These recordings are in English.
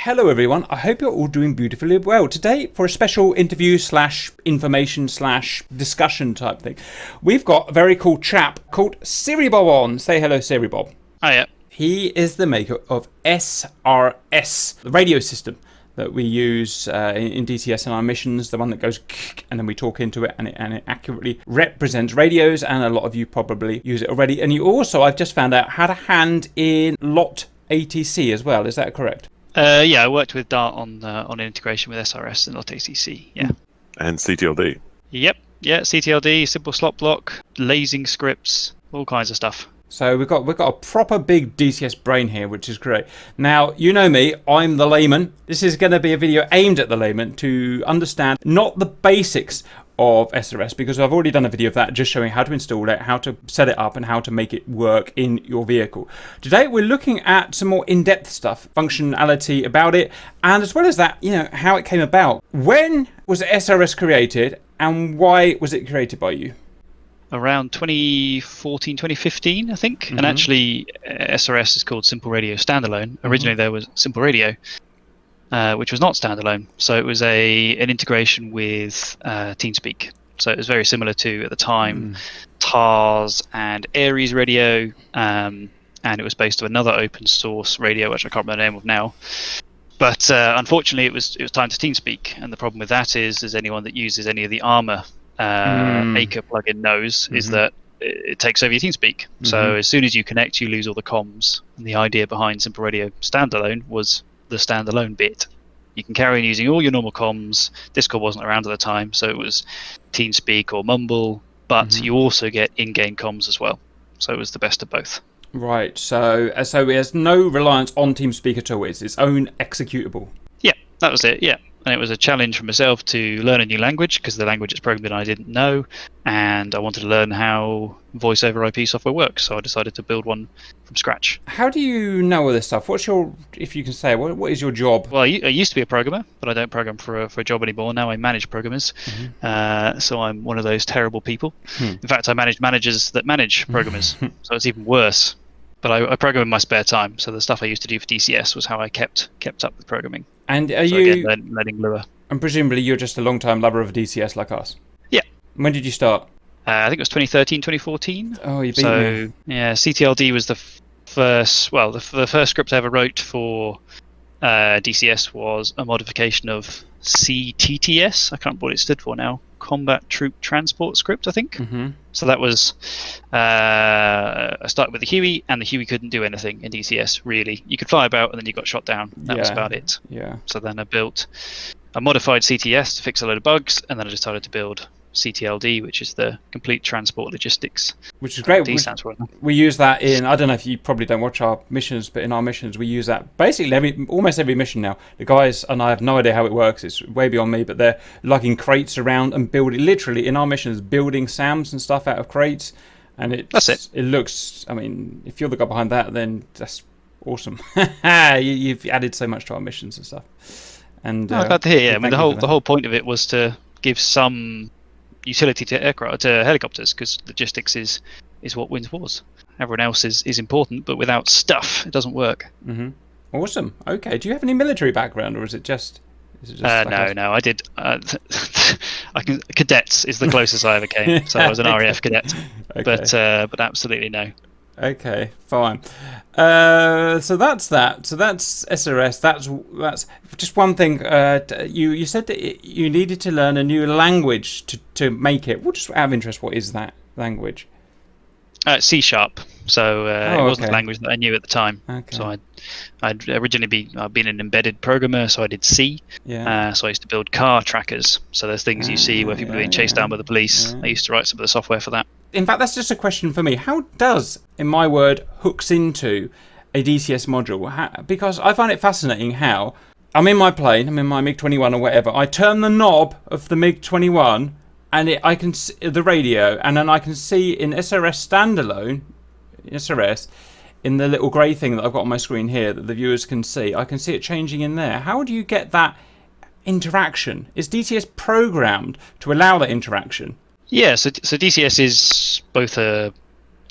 Hello everyone, I hope you're all doing beautifully well. Today, for a special interview slash information slash discussion type thing, we've got a very cool chap called CiriBob on. Say hello, CiriBob. Hiya. He is the maker of SRS, the radio system that we use in DTS in our missions, the one that goes and then we talk into it and it accurately represents radios, and a lot of you probably use it already. And you also, I've just found out, had a hand in LOT ATC as well, is that correct? Yeah, I worked with Dart on an integration with SRS and ATC. Yeah. And CTLD. Yep. Yeah. CTLD, simple slot block, lasing scripts, all kinds of stuff. So we've got a proper big DTS brain here, which is great. Now, you know me, I'm the layman. This is going to be a video aimed at the layman to understand not the basics of SRS, because I've already done a video of that just showing how to install it, how to set it up and how to make it work in your vehicle. Today we're looking at some more in-depth stuff, functionality about it, and as well as that, you know, how it came about. When was SRS created and why was it created by you? Around 2014, 2015, I think. And actually, SRS is called Simple Radio Standalone. Originally, there was Simple Radio, which was not standalone. So it was an integration with TeamSpeak. So it was very similar to, at the time, TARS and Aries Radio. And it was based on another open source radio, which I can't remember the name of now. But unfortunately, it was time to TeamSpeak. And the problem with that is anyone that uses any of the Armour Acre plugin knows is that it takes over your TeamSpeak. So as soon as you connect, you lose all the comms. And the idea behind Simple Radio Standalone was the standalone bit. You can carry on using all your normal comms. Discord wasn't around at the time, so it was TeamSpeak or Mumble, but you also get in-game comms as well. So it was the best of both. Right, so there's no reliance on TeamSpeak at all. It's its own executable. Yeah, that was it, yeah. And it was a challenge for myself to learn a new language, because the language it's programmed in I didn't know, and I wanted to learn how voice over IP software works, so I decided to build one from scratch. How do you know all this stuff? What's your, if you can say, what is your job? Well, I used to be a programmer, but I don't program for a job anymore. Now I manage programmers, so I'm one of those terrible people. In fact, I manage managers that manage programmers, so it's even worse. But I program in my spare time, so the stuff I used to do for DCS was how I kept up with programming. And are you learning Lua? And presumably you're just a long-time lover of DCS like us. Yeah. When did you start? I think it was 2013, 2014. Oh, you beat me. Yeah, CTLD was the first. Well, the first script I ever wrote for DCS was a modification of CTTS. I can't remember what it stood for now. Combat Troop Transport Script, I think. So that was, I started with the Huey, and the Huey couldn't do anything in DCS, really. You could fly about, and then you got shot down. That was about it. Yeah. So then I modified CTS to fix a load of bugs, and then I decided to build CTLD, which is the complete transport logistics. Which is great. We use that in, I don't know if you probably don't watch our missions, but in our missions we use that basically almost every mission now. The guys, and I have no idea how it works, it's way beyond me, but they're lugging crates around and building, literally in our missions, building SAMs and stuff out of crates. And that's it. It looks, I mean, if you're the guy behind that, then that's awesome. You've added so much to our missions and stuff. And I'm glad to hear. Yeah, I mean, the whole point of it was to give some utility to helicopters, because logistics is what wins wars. Everyone else is important, but without stuff, it doesn't work. Awesome. Okay. Do you have any military background, or is it just? No. I did. Cadets is the closest I ever came. So I was an RAF cadet, but absolutely no. Okay, fine. So that's that. So that's SRS. That's just one thing. You said that you needed to learn a new language to make it. Well, just out of interest, what is that language? C#. So it wasn't the language that I knew at the time. Okay. So I'd originally been an embedded programmer, so I did C. Yeah. So I used to build car trackers. So there's things you see where people are being chased down by the police. I used to write some of the software for that. In fact, that's just a question for me. How does, in my word, hooks into a DCS module? Because I find it fascinating how I'm in my plane, I'm in my MiG-21 or whatever. I turn the knob of the MiG-21 and I can see the radio, and then I can see in SRS standalone, SRS, in the little grey thing that I've got on my screen here that the viewers can see, I can see it changing in there. How do you get that interaction? Is DCS programmed to allow that interaction? Yeah, so DCS is both a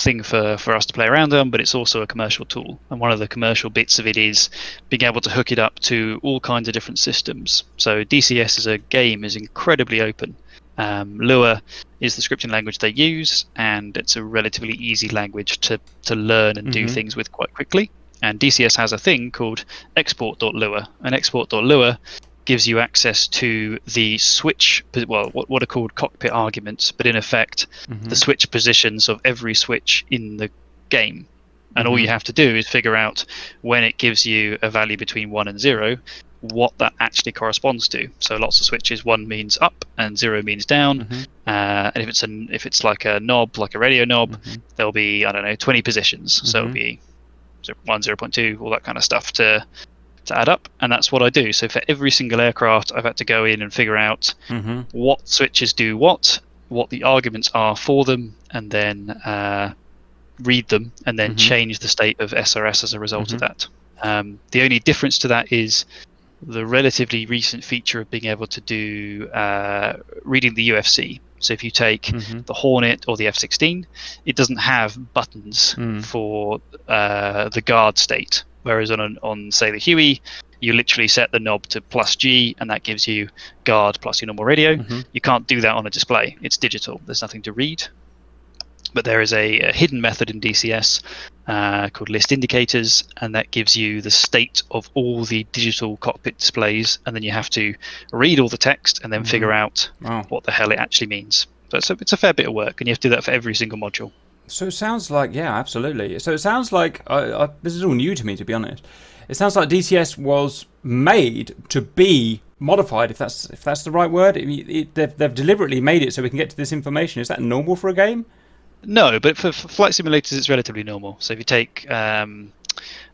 thing for us to play around on, but it's also a commercial tool. And one of the commercial bits of it is being able to hook it up to all kinds of different systems. So DCS as a game is incredibly open. Lua is the scripting language they use, and it's a relatively easy language to learn and do things with quite quickly. And DCS has a thing called export.lua, and export.lua gives you access to the switch, well, what are called cockpit arguments, but in effect, the switch positions of every switch in the game. And all you have to do is figure out when it gives you a value between 1 and 0, what that actually corresponds to. So lots of switches, 1 means up and 0 means down. And if it's like a knob, like a radio knob, there'll be, I don't know, 20 positions. So it'll be 1, 0.2, all that kind of stuff to add up, and that's what I do. So for every single aircraft, I've had to go in and figure out what switches do what the arguments are for them, and then read them, and then change the state of SRS as a result of that. The only difference to that is the relatively recent feature of being able to do reading the UFC. So if you take the Hornet or the F-16, it doesn't have buttons for the guard state. Whereas on say the Huey, you literally set the knob to +G, and that gives you guard plus your normal radio. You can't do that on a display. It's digital. There's nothing to read. But there is a hidden method in DCS called list indicators, and that gives you the state of all the digital cockpit displays, and then you have to read all the text and then figure out what the hell it actually means. So it's a fair bit of work, and you have to do that for every single module. So it sounds like, yeah, absolutely. So it sounds like, this is all new to me, to be honest. It sounds like DCS was made to be modified, if that's the right word. They've deliberately made it so we can get to this information. Is that normal for a game? No, but for flight simulators, it's relatively normal. So if you take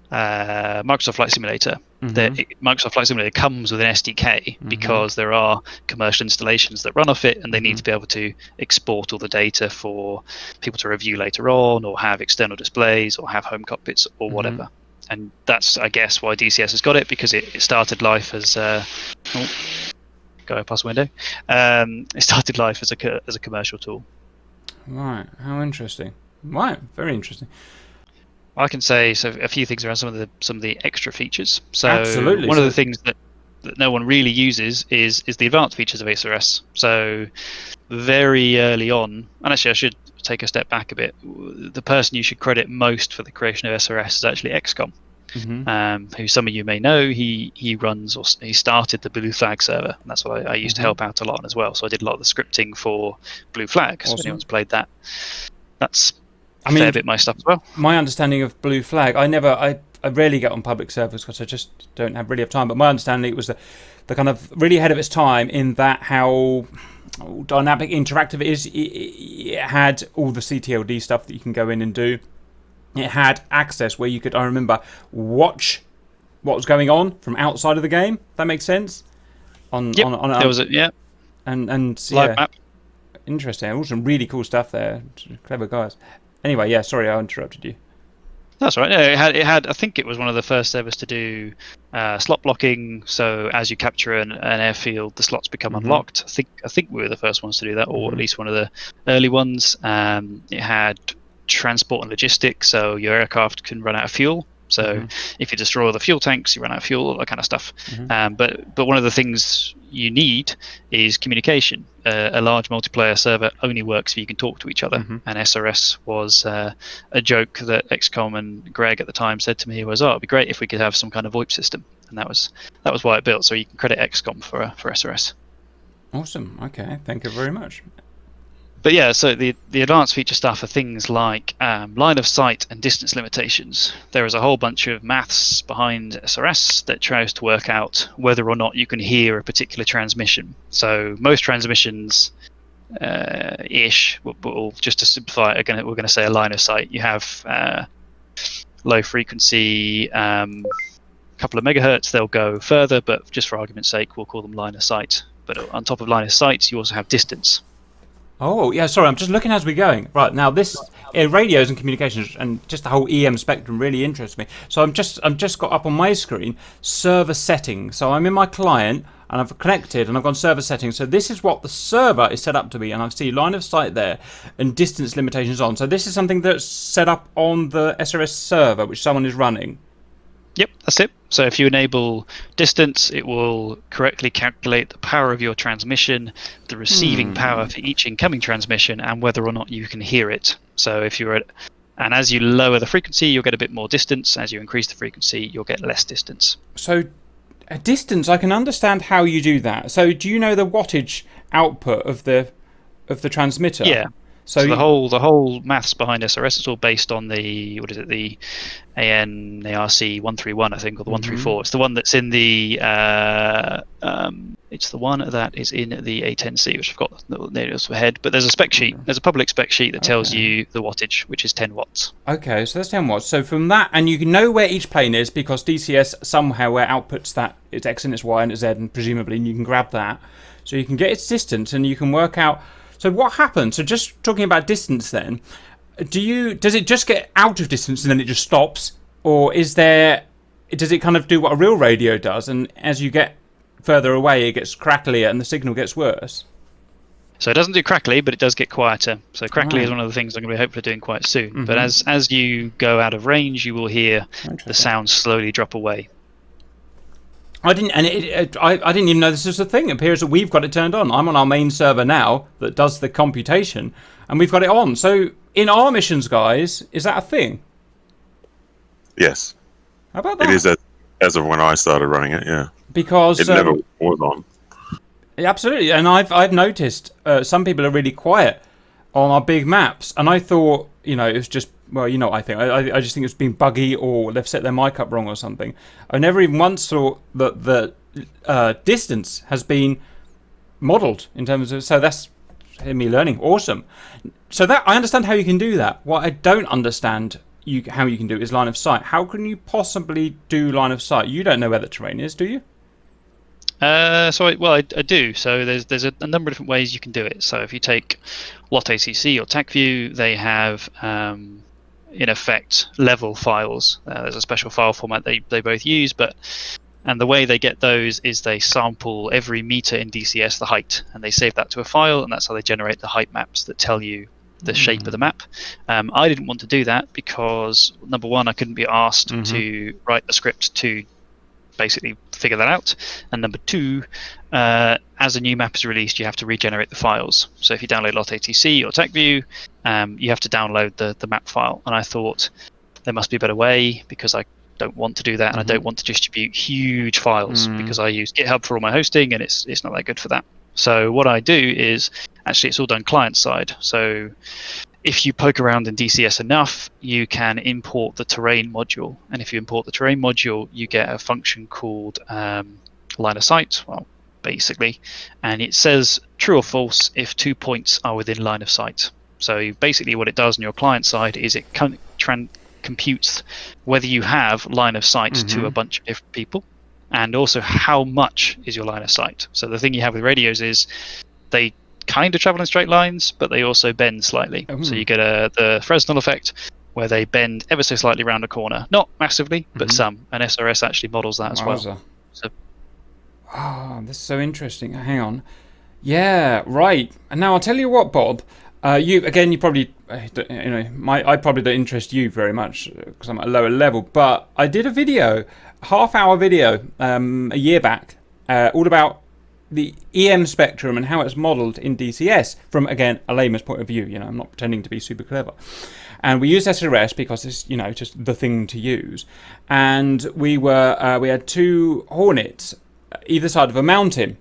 Microsoft Flight Simulator, Microsoft Flight Simulator comes with an SDK because there are commercial installations that run off it, and they need to be able to export all the data for people to review later on, or have external displays, or have home cockpits, or whatever. And that's, I guess, why DCS has got it, because it started life as go past window. It started life as a commercial tool. Right. How interesting. Right. Very interesting. I can say a few things around some of the extra features. So absolutely. One of the things that no one really uses is the advanced features of SRS. So very early on, and actually I should take a step back a bit, the person you should credit most for the creation of SRS is actually XCOM, who some of you may know. He started the Blue Flag server, and that's what I used to help out a lot on as well. So I did a lot of the scripting for Blue Flag. So if anyone's played that, that's a fair bit of my stuff as well. My understanding of Blue Flag, I rarely get on public servers because I just don't really have time. But my understanding, it was the kind of really ahead of its time in that how dynamic, interactive it is. It had all the CTLD stuff that you can go in and do. It had access where you could, I remember, watch what was going on from outside of the game. If that makes sense. There was it. Yeah. And live map. Interesting. All some really cool stuff there. Clever guys. Anyway, yeah, sorry I interrupted you. That's right. No, it had. I think it was one of the first servers to do slot blocking. So as you capture an airfield, the slots become unlocked. I think we were the first ones to do that, or at least one of the early ones. It had transport and logistics, so your aircraft can run out of fuel. So if you destroy the fuel tanks, you run out of fuel, all that kind of stuff. But one of the things you need is communication. A large multiplayer server only works if you can talk to each other. And SRS was a joke that XCOM and Greg at the time said to me was, "Oh, it'd be great if we could have some kind of VoIP system." And that was why it built. So you can credit XCOM for SRS. Awesome. Okay, thank you very much. But yeah, so the advanced feature stuff are things like line of sight and distance limitations. There is a whole bunch of maths behind SRS that tries to work out whether or not you can hear a particular transmission. So most transmissions, just to simplify it, we're going to say a line of sight. You have low frequency, couple of megahertz, they'll go further, but just for argument's sake, we'll call them line of sight. But on top of line of sight, you also have distance. Oh, yeah, sorry, I'm just looking as we're going. Right, now this radios and communications and just the whole EM spectrum really interests me. So I'm just got up on my screen server settings. So I'm in my client, and I've connected and I've gone server settings. So this is what the server is set up to be, and I see line of sight there and distance limitations on. So this is something that's set up on the SRS server, which someone is running. Yep, that's it. So if you enable distance, it will correctly calculate the power of your transmission, the receiving power for each incoming transmission, and whether or not you can hear it. So if you're and as you lower the frequency, you'll get a bit more distance. As you increase the frequency, you'll get less distance. So a distance, I can understand how you do that. So do you know the wattage output of the transmitter? Yeah. So the whole maths behind SRS is all based on the the ARC 131, I think, or the 134. It's the one that's in the it's the one that is in the A10C, which I've got near the head. But there's a spec sheet. There's a public spec sheet that tells you the wattage, which is 10 watts. Okay, so that's 10 watts. So from that, and you can know where each plane is because DCS somehow where outputs that it's X and it's Y and it's Z, and presumably you can grab that. So you can get its distance and you can work out. So what happens? So just talking about distance then, does it just get out of distance and then it just stops? Or does it kind of do what a real radio does, and as you get further away it gets cracklier and the signal gets worse? So it doesn't do crackly, but it does get quieter. So crackly is one of the things I'm going to be hopefully doing quite soon. But as you go out of range, you will hear the sound slowly drop away. I didn't even know this was a thing. It appears that we've got it turned on. I'm on our main server now that does the computation, and we've got it on. So in our missions, guys, is that a thing? Yes. How about that? It is as of when I started running it, yeah. Because it never was on. Absolutely, and I've noticed some people are really quiet on our big maps, and I thought, it was just, well, you know what I think. I just think it's been buggy or they've set their mic up wrong or something. I never even once thought that the distance has been modelled in terms of, so that's me learning. Awesome. So that I understand how you can do that. What I don't understand how you can do is line of sight. How can you possibly do line of sight? You don't know where the terrain is, do you? I do. So there's a number of different ways you can do it. So if you take LOT-ACC or TACView, they have in effect level files. There's a special file format they both use, and the way they get those is they sample every meter in DCS the height, and they save that to a file, and that's how they generate the height maps that tell you the shape of the map. I didn't want to do that because, number one, I couldn't be asked to write the script to basically figure that out, and number two, as a new map is released, you have to regenerate the files. So if you download LOT-ATC or TACView, you have to download the map file, and I thought there must be a better way because I don't want to do that, and I don't want to distribute huge files because I use GitHub for all my hosting, and it's not that good for that. So what I do is, actually it's all done client side. So if you poke around in DCS enough, you can import the terrain module. And if you import the terrain module, you get a function called line of sight, well, basically. And it says true or false if 2 points are within line of sight. So basically what it does on your client side is it computes whether you have line of sight to a bunch of different people, and also how much is your line of sight. So the thing you have with radios is they kind of travel in straight lines, but they also bend slightly. So you get the Fresnel effect where they bend ever so slightly around a corner. Not massively, but some. And SRS actually models that as well. So, this is so interesting. Hang on. Yeah, right. And now I'll tell you what, Bob. You probably, I probably don't interest you very much because I'm at a lower level. But I did a video, half-hour video, a year back, all about the EM spectrum and how it's modelled in DCS from, again, a layman's point of view. I'm not pretending to be super clever. And we used SRS because it's, just the thing to use. And we had two Hornets either side of a mountain.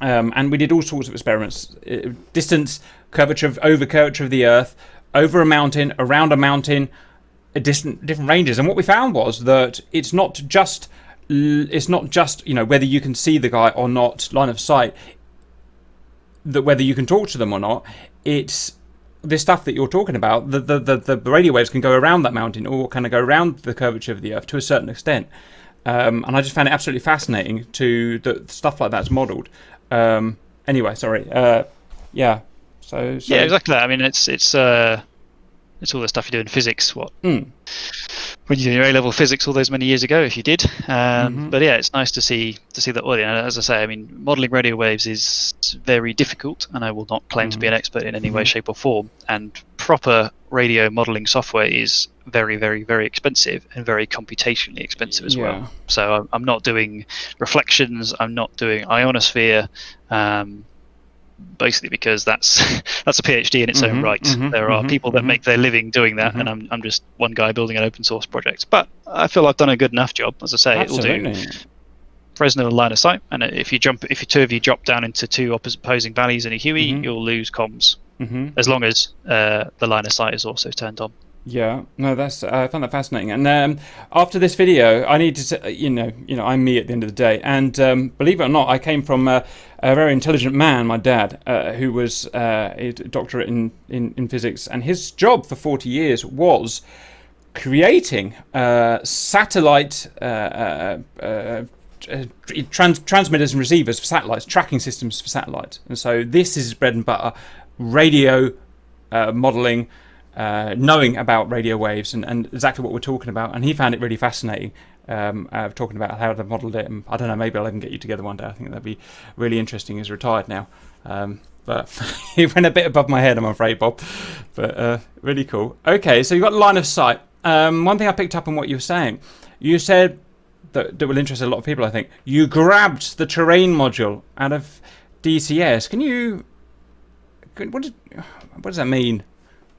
And we did all sorts of experiments. Distance, curvature, over curvature of the Earth, over a mountain, around a mountain, different ranges. And what we found was that it's not just whether you can see the guy or not, line of sight, that whether you can talk to them or not. It's this stuff that you're talking about. The radio waves can go around that mountain or kind of go around the curvature of the Earth to a certain extent. And I just found it absolutely fascinating that stuff like that's modelled. Anyway, sorry. Yeah. So yeah, exactly that. I mean, it's all the stuff you do in physics. when you did your A-level physics all those many years ago, if you did. But yeah, it's nice to see that audio. And as I say, I mean, modelling radio waves is very difficult, and I will not claim to be an expert in any way, shape, or form. And proper radio modelling software is very, very, very expensive and very computationally expensive as well. So I'm not doing reflections. I'm not doing ionosphere. Basically because that's a PhD in its own right. There are people that make their living doing that, and I'm just one guy building an open source project. But I feel I've done a good enough job. As I say, it will do Fresnel and line of sight, and if you two of you drop down into two opposing valleys in a Huey, you'll lose comms, as long as the line of sight is also turned on. Yeah, no, I found that fascinating. And after this video, I need to say, I'm me at the end of the day. And believe it or not, I came from a very intelligent man, my dad, who was a doctorate in physics, and his job for 40 years was creating satellite transmitters and receivers for satellites, tracking systems for satellites. And so this is bread and butter, radio modelling. Knowing about radio waves and exactly what we're talking about, and he found it really fascinating, talking about how they've modelled it. And I don't know, maybe I'll even get you together one day. I think that'd be really interesting. He's retired now, but he went a bit above my head, I'm afraid, Bob. But really cool. Okay, so you've got line of sight. One thing I picked up on what you were saying, you said that will interest a lot of people. I think you grabbed the terrain module out of DCS. What does that mean?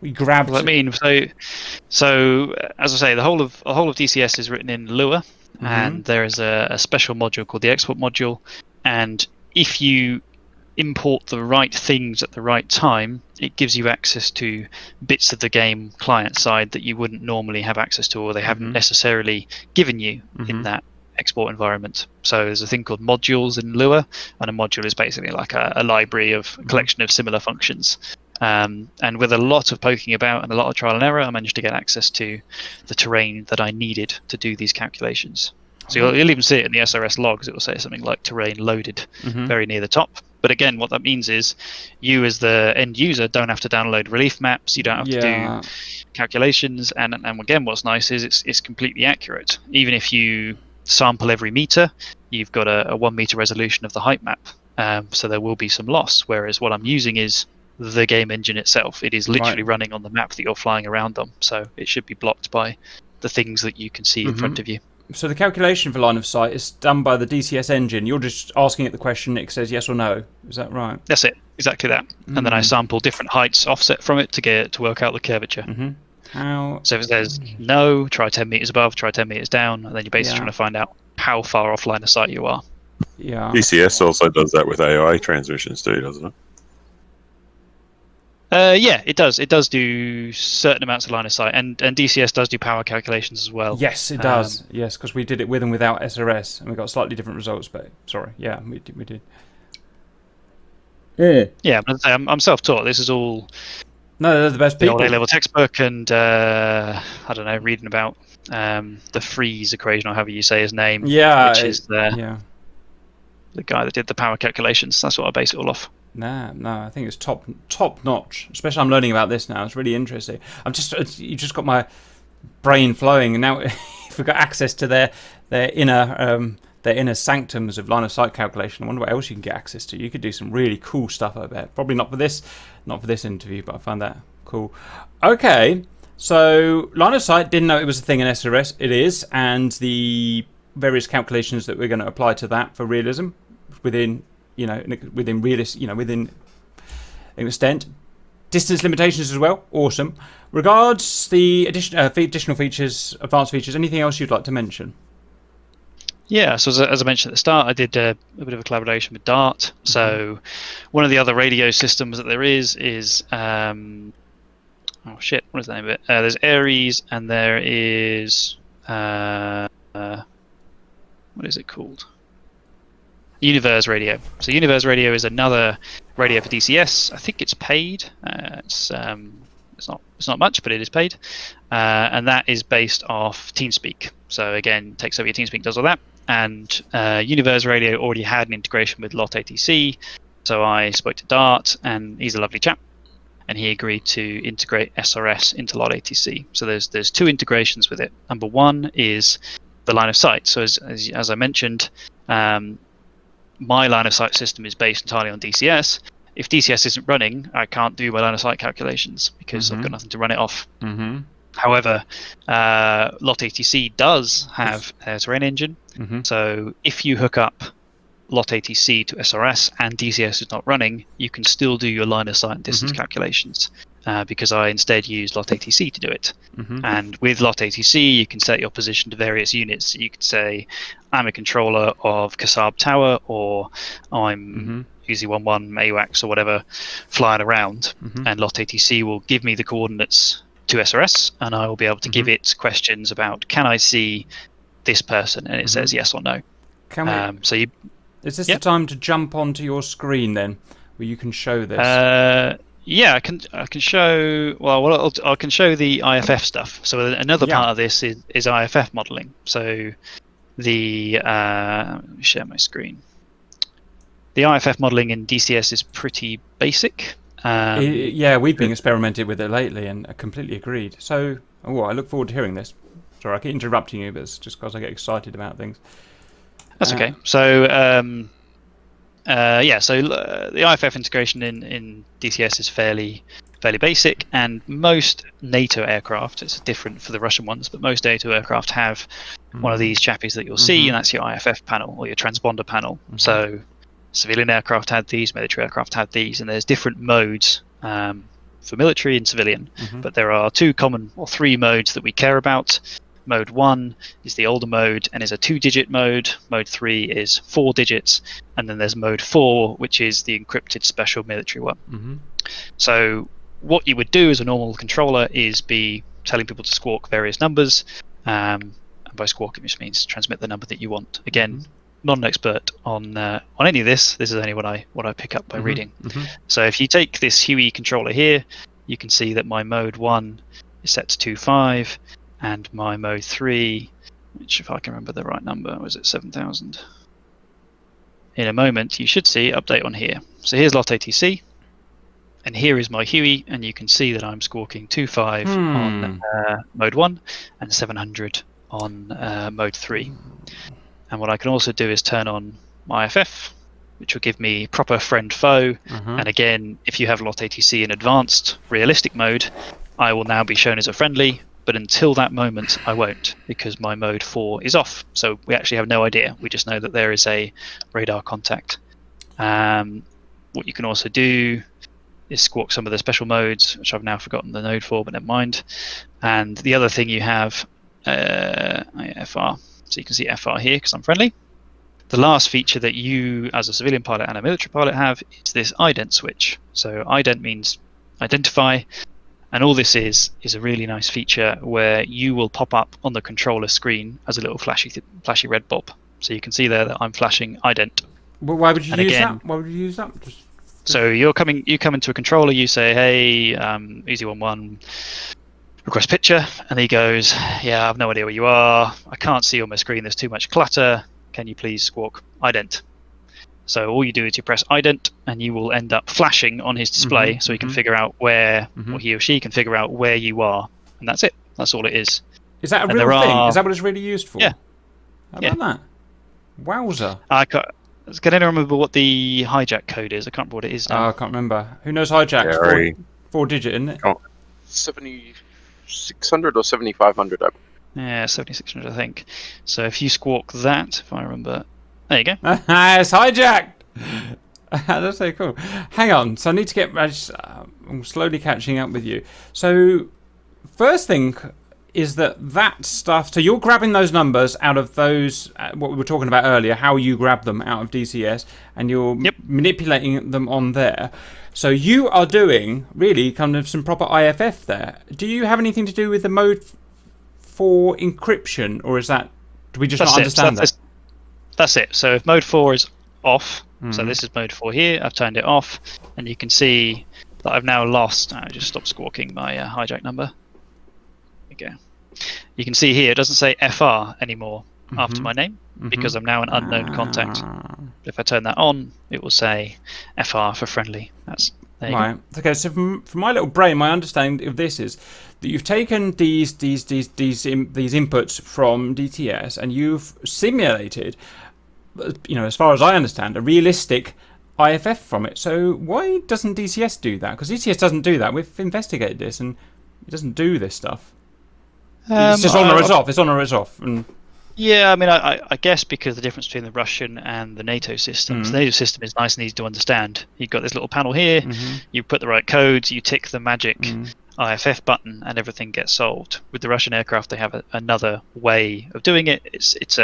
We grabbed. Well, I mean, so as I say, the whole of DCS is written in Lua, and there is a special module called the export module. And if you import the right things at the right time, it gives you access to bits of the game client side that you wouldn't normally have access to, or they haven't necessarily given you in that export environment. So there's a thing called modules in Lua, and a module is basically like a library of a collection of similar functions. And with a lot of poking about and a lot of trial and error, I managed to get access to the terrain that I needed to do these calculations. So you'll even see it in the SRS logs. It will say something like terrain loaded very near the top. But again, what that means is you as the end user don't have to download relief maps. You don't have to do calculations. And again, what's nice is it's completely accurate. Even if you sample every meter, you've got a 1 meter resolution of the height map. So there will be some loss. Whereas what I'm using is the game engine itself. It is literally running on the map that you're flying around on, so it should be blocked by the things that you can see in front of you. So the calculation for line of sight is done by the DCS engine. You're just asking it the question, it says yes or no. Is that right? That's it, exactly that. And then I sample different heights offset from it to get it to work out the curvature. So if it says no, try 10 meters above, try 10 meters down, and then you're basically trying to find out how far off line of sight you are. DCS also does that with AOA transmissions too, doesn't it? Yeah, it does. It does do certain amounts of line of sight, and DCS does do power calculations as well. Yes, it does. Yes, because we did it with and without SRS, and we got slightly different results. But sorry, we did. Yeah, but I'm self-taught. This is all. No, they're the best people. The old A-level textbook, and I don't know, reading about the Freeze equation, or however you say his name. Yeah, which is the guy that did the power calculations. That's what I base it all off. No, I think it's top notch. Especially, I'm learning about this now. It's really interesting. You just got my brain flowing, and now if we've got access to their inner sanctums of line of sight calculation, I wonder what else you can get access to. You could do some really cool stuff over there. Probably not for this interview, but I found that cool. Okay, so line of sight, didn't know it was a thing in SRS. It is, and the various calculations that we're going to apply to that for realism within extent. Distance limitations as well. Awesome. Regards the additional features, advanced features, anything else you'd like to mention? Yeah, so as I mentioned at the start, I did a bit of a collaboration with Dart. So one of the other radio systems that there is what is the name of it? There's Aries, and there is what is it called? Universe Radio. So Universe Radio is another radio for DCS. I think it's paid. It's not much, but it is paid, and that is based off TeamSpeak. So again, takes over your TeamSpeak, does all that. And Universe Radio already had an integration with LOT ATC, so I spoke to Dart, and he's a lovely chap. and he agreed to integrate SRS into LOTATC. So there's two integrations with it. Number one is the line of sight. So as I mentioned, my line of sight system is based entirely on DCS. If DCS isn't running, I can't do my line of sight calculations because I've got nothing to run it off. However, LOTATC does have a terrain engine. So if you hook up LOTATC to SRS and DCS is not running, you can still do your line of sight and distance calculations, because I instead use LOTATC to do it. And with LOTATC, you can set your position to various units. You could say, I'm a controller of Kasab Tower, or I'm UZ11 AWACS or whatever flying around, and LOTATC will give me the coordinates to SRS, and I will be able to give it questions about, can I see this person? And it says yes or no. Can we, so you, is this the time to jump onto your screen then, where you can show this? Yeah, I can show. Well, I can show the IFF stuff. So another part of this is IFF modeling. So the let me share my screen. The IFF modeling in DCS is pretty basic. Yeah, we've been experimenting with it lately, and I completely agreed. So, I look forward to hearing this. Sorry, I keep interrupting you, but it's just because I get excited about things. That's okay. So, the IFF integration in DCS is fairly basic, and most NATO aircraft, it's different for the Russian ones, but most NATO aircraft have one of these chappies that you'll see, and that's your IFF panel or your transponder panel. So civilian aircraft had these, military aircraft had these, and there's different modes for military and civilian, but there are three modes that we care about. Mode 1 is the older mode and is a 2-digit mode. Mode 3 is 4 digits, and then there's mode 4, which is the encrypted special military one. So what you would do as a normal controller is be telling people to squawk various numbers, and by squawking just means transmit the number that you want. Again, not an expert on any of this. This is only what I pick up by reading. So if you take this Huey controller here, you can see that my mode 1 is set to 25, and my mode 3, which, if I can remember the right number, was it 7,000? In a moment, you should see update on here. So here's LOTATC, and here is my Huey, and you can see that I'm squawking 25 on mode 1 and 700 on mode 3. And what I can also do is turn on my IFF, which will give me proper friend-foe. And again, if you have LOTATC in advanced realistic mode, I will now be shown as a friendly, but until that moment I won't, because my mode 4 is off. So we actually have no idea. We just know that there is a radar contact. What you can also do is squawk some of the special modes, which I've now forgotten the node for, but never mind. And the other thing you have, FR. So you can see FR here because I'm friendly. The last feature that you, as a civilian pilot and a military pilot, have is this Ident Switch. So Ident means identify, and all this is a really nice feature where you will pop up on the controller screen as a little flashy red bob. So you can see there that I'm flashing Ident. Well, why would you use that? Why would you use that? So you come into a controller, you say, hey, EZ11, request picture, and he goes, yeah, I have no idea where you are, I can't see on my screen, there's too much clutter, can you please squawk Ident? So all you do is you press Ident, and you will end up flashing on his display, so he can figure out where, or he or she can figure out where you are, and that's it. That's all it is. Is that a real thing? Is that what it's really used for? Yeah. How about that? Wowzer. Can anyone remember what the hijack code is? I can't remember what it is now. Oh, I can't remember. Who knows hijack? Four digit, isn't it? 7600 or 7500. Yeah, 7600, I think. So if you squawk that, if I remember, there you go. It's hijacked. That's so cool. Hang on. So I need to get. I'm slowly catching up with you. So first thing is that stuff. So you're grabbing those numbers out of those. What we were talking about earlier. How you grab them out of DCS, and you're manipulating them on there. So you are doing really kind of some proper IFF there. Do you have anything to do with the mode 4 encryption, or is that? Do we just not understand that? That's it. So if mode 4 is off, so this is mode 4 here, I've turned it off, and you can see that I've now lost. I just stopped squawking my hijack number. There you go. You can see here it doesn't say FR anymore after my name, because I'm now an unknown contact. If I turn that on, it will say FR for friendly. That's There you Right. Okay. So from my little brain, my understanding of this is that you've taken these inputs from DTS and you've simulated, as far as I understand, a realistic IFF from it. So why doesn't DCS do that? Because DCS doesn't do that. We've investigated this, and it doesn't do this stuff. It's just on or it's off. It's on or it's off. And yeah, I mean, I guess because the difference between the Russian and the NATO systems, the NATO system is nice and easy to understand. You've got this little panel here, you put the right codes, you tick the magic IFF button, and everything gets solved. With the Russian aircraft, they have another way of doing it. It's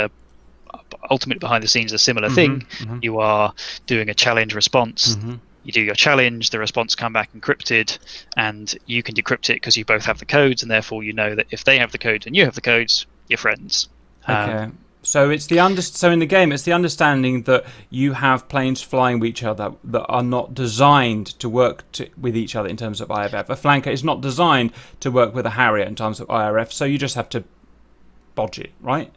ultimately behind the scenes a similar thing. You are doing a challenge response. You do your challenge, the response come back encrypted, and you can decrypt it because you both have the codes, and therefore you know that if they have the codes and you have the codes, you're friends. Okay. So it's so in the game, it's the understanding that you have planes flying with each other that are not designed to work with each other in terms of IFF. A flanker is not designed to work with a Harrier in terms of IRF, so you just have to bodge it, right?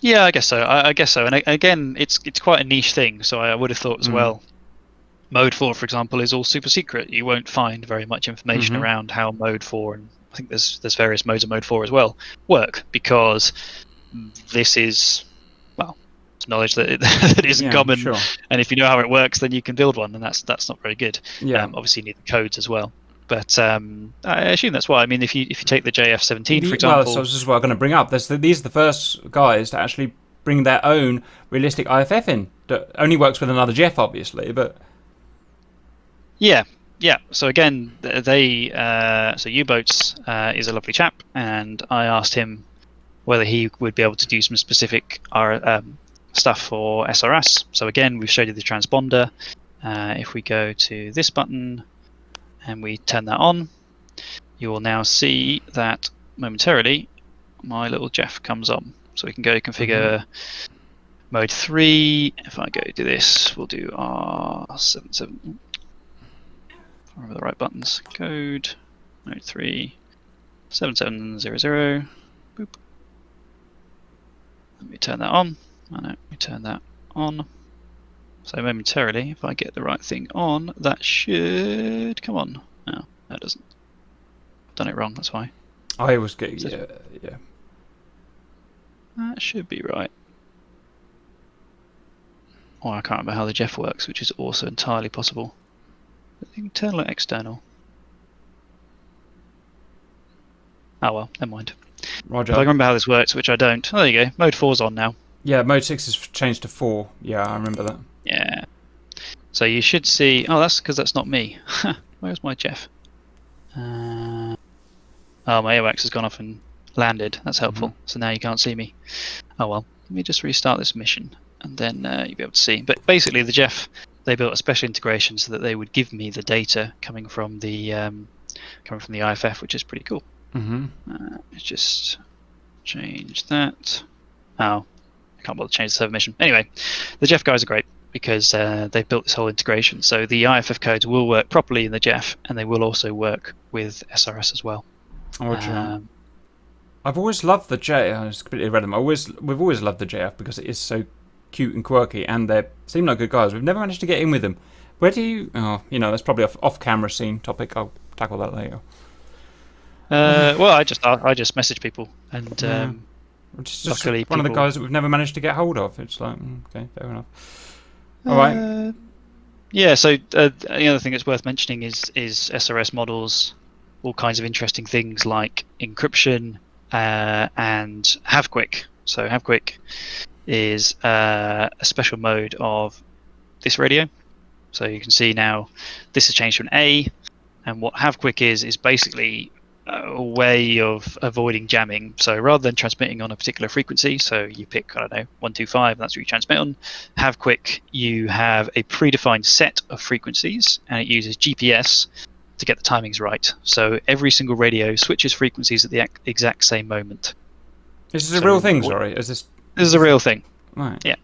Yeah, I guess so. I guess so. And again, it's quite a niche thing, so I would have thought as well. Mode 4, for example, is all super secret. You won't find very much information around how Mode 4, and I think there's various modes of Mode 4 as well, work, because this is, well, it's knowledge that that isn't common, and if you know how it works, then you can build one, and that's not very good. Obviously, you need the codes as well. But I assume that's why. I mean, if you take the JF-17, for example... Well, so this is what I'm going to bring up. These are the first guys to actually bring their own realistic IFF in. That only works with another JEF, obviously, but... Yeah. So again, so U-Boats is a lovely chap, and I asked him whether he would be able to do some specific stuff for SRS. So again, we've showed you the transponder. If we go to this button and we turn that on, you will now see that momentarily my little JEF comes on. So we can go configure mode 3. If I go do this, we'll do R77. Remember the right buttons. Code mode 3 7700. Boop. Let me turn that on. Let me turn that on. So momentarily, if I get the right thing on, that should come on. No, that doesn't. I've done it wrong. That's why. I was getting yeah. That should be right. Or I can't remember how the JEF works, which is also entirely possible. Internal or external? Oh well, never mind. Roger. If I remember how this works, which I don't. Oh, there you go. Mode 4's on now. Yeah, mode 6 has changed to 4. Yeah, I remember that. Yeah. So you should see... Oh, that's because that's not me. Where's my JEF? Oh, my AWACS has gone off and landed. That's helpful. So now you can't see me. Oh well. Let me just restart this mission, and then you'll be able to see. But basically, the JEF... They built a special integration so that they would give me the data coming from the IFF, which is pretty cool. Let's just change that. Oh, I can't bother to change the server mission. Anyway, the JEF guys are great because they've built this whole integration. So the IFF codes will work properly in the JEF, and they will also work with SRS as well. I've always loved the JF. It's completely irrelevant. We've always loved the JF because it is so cute and quirky, and they seem like good guys. We've never managed to get in with them. Where do you... Oh, that's probably off-camera scene topic. I'll tackle that later. Well, I just message people, and just luckily one of the guys that we've never managed to get hold of. It's like, okay, fair enough. All right. Yeah. So the other thing that's worth mentioning is SRS models, all kinds of interesting things like encryption and HavQuick. So HavQuick is a special mode of this radio. So you can see now this has changed to an A, and what HavQuick is basically a way of avoiding jamming. So rather than transmitting on a particular frequency, so you pick, I don't know, 125, and that's what you transmit on, HavQuick, you have a predefined set of frequencies, and it uses GPS to get the timings right. So every single radio switches frequencies at the exact same moment. This is a real thing, sorry? This is a real thing. Right. Yeah.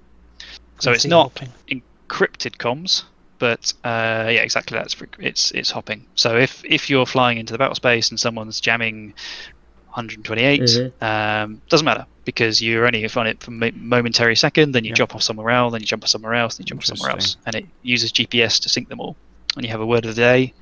So it's not encrypted comms, but yeah, exactly that. It's hopping. So if you're flying into the battle space and someone's jamming 128, doesn't matter, because you're only on it for a momentary second, then you jump off somewhere else, then you jump off somewhere else, then you jump off somewhere else, and it uses GPS to sync them all. and you have a word of the day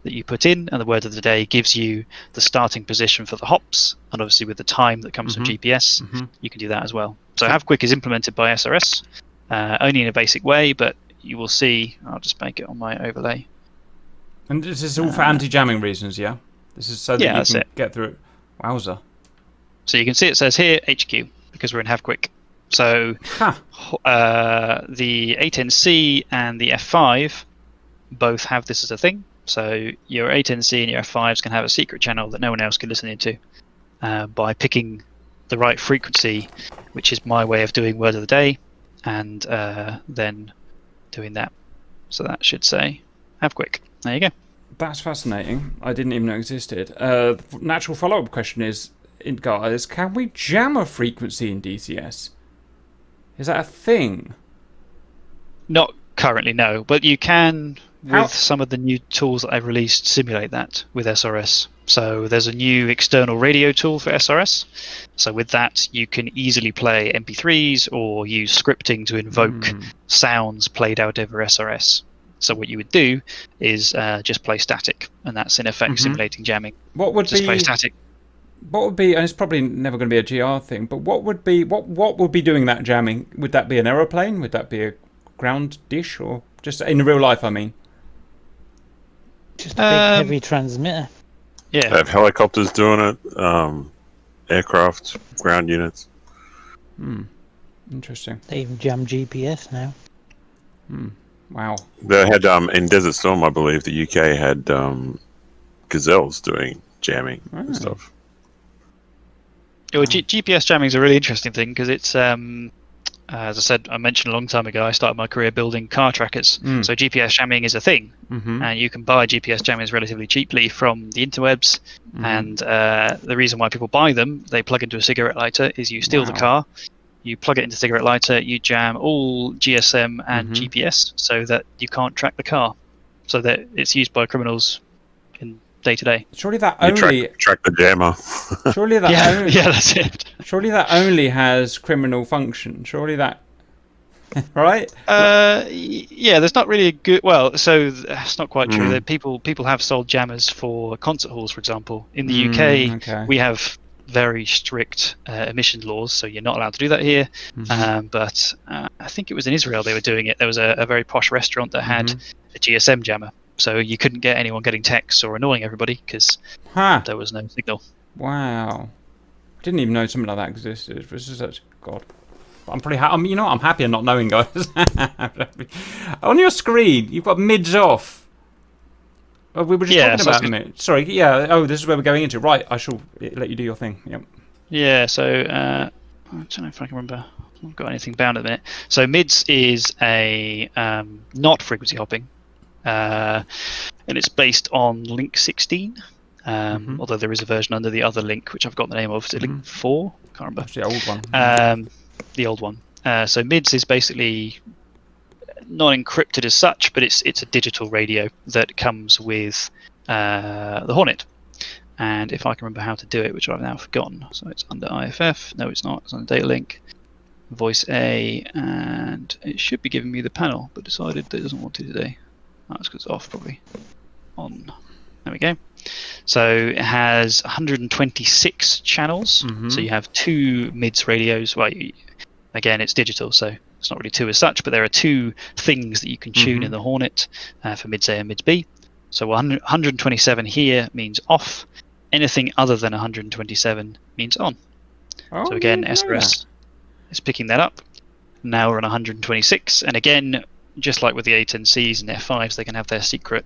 that you put in, and the word of the day gives you the starting position for the hops, and obviously with the time that comes from GPS, you can do that as well. So Have Quick is implemented by SRS, only in a basic way, but you will see, I'll just make it on my overlay. And this is all for anti-jamming reasons, yeah? This is so that you can get through it. Wowza. So you can see it says here HQ, because we're in Have Quick. So the A10C and the F5 both have this as a thing. So your A10C and your F5s can have a secret channel that no one else can listen into by picking the right frequency, which is my way of doing word of the day, and then doing that. So that should say Have Quick. There you go. That's fascinating. I didn't even know it existed. Natural follow-up question is, guys, can we jam a frequency in DCS? Is that a thing? Not currently, no, but you can with some of the new tools that I've released simulate that with SRS. So there's a new external radio tool for SRS. So with that, you can easily play MP3s or use scripting to invoke sounds played out over SRS. So what you would do is just play static, and that's in effect simulating jamming. What would just play static? What would be, and it's probably never going to be a GR thing, but what would be doing that jamming? Would that be an aeroplane? Would that be a ground dish, or just in real life? I mean, just a big heavy transmitter. Yeah, they have helicopters doing it, aircraft, ground units. Interesting. They even jam GPS now. Wow. They had in Desert Storm, I believe, the UK had Gazelles doing jamming and stuff. Well, GPS jamming is a really interesting thing because it's, as I said, I mentioned a long time ago, I started my career building car trackers. So GPS jamming is a thing, and you can buy GPS jammers relatively cheaply from the interwebs. And the reason why people buy them, they plug into a cigarette lighter, is you steal the car, you plug it into the cigarette lighter, you jam all GSM and GPS so that you can't track the car, so that it's used by criminals in day to day. Surely that only track the jammer. Surely that only, that's it. Surely that only has criminal function. Surely that, right? Yeah, there's not really a good. Well, so that's not quite true. People have sold jammers for concert halls, for example. In the UK, we have very strict emission laws, so you're not allowed to do that here. But I think it was in Israel they were doing it. There was a very posh restaurant that had a GSM jammer. So you couldn't get anyone getting texts or annoying everybody because there was no signal. Wow, I didn't even know something like that existed. This is such God. I'm pretty happy. You know what? I'm happy I'm not knowing, guys. On your screen, you've got mids off. Oh, we were just talking about a minute. Sorry. Yeah. Oh, this is where we're going into. Right. I shall let you do your thing. Yep. Yeah. So I don't know if I can remember. I haven't got anything bound at the minute. So mids is a not frequency hopping. And it's based on link 16, although there is a version under the other link, which I've got the name of. Is it link 4? Can't remember. That's the old one. The old one. So MIDS is basically not encrypted as such, but it's a digital radio that comes with the Hornet. And if I can remember how to do it, which I've now forgotten, so it's under IFF. No, it's not. It's on data link. Voice A, and it should be giving me the panel, but decided that it doesn't want to today. That's because it's off, probably. On. There we go. So it has 126 channels. So you have two MIDS radios. Well, again, it's digital, so it's not really two as such, but there are two things that you can tune in the Hornet for MIDS A and MIDS B. So 127 here means off. Anything other than 127 means on. So again, SRS is picking that up. Now we're on 126, and again, just like with the A10Cs and F5s, they can have their secret